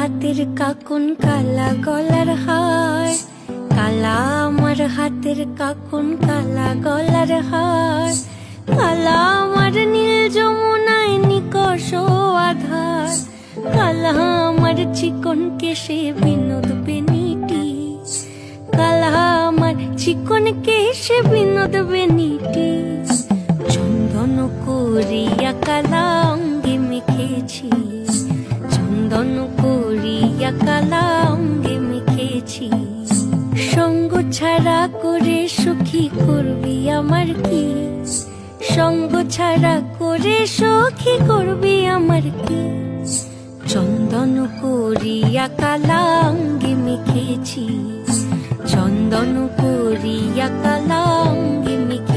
হাতের কাকুন কালা গলার হার, কালা আমার হাতের কাকুন কালা গলার হার, কালা আমার নীল যমুনায় নিকষ আধার, কালা আমার চিকন কেশে বিনোদ বেনিটি, কালা আমার চিকন কেশে বিনোদ বেনিটি। চন্দন করিয়া কালা অঙ্গে মেখেছি, চন্দন করিয়া কালা অঙ্গে মেখেছি। সঙ্গ ছাড়া করে সখী করবি আমার কি, সঙ্গ ছাড়া করে সখী করবি আমার কি। চন্দন করিয়া কালা অঙ্গে মেখেছি, চন্দন করিয়া কালা অঙ্গে মেখেছি।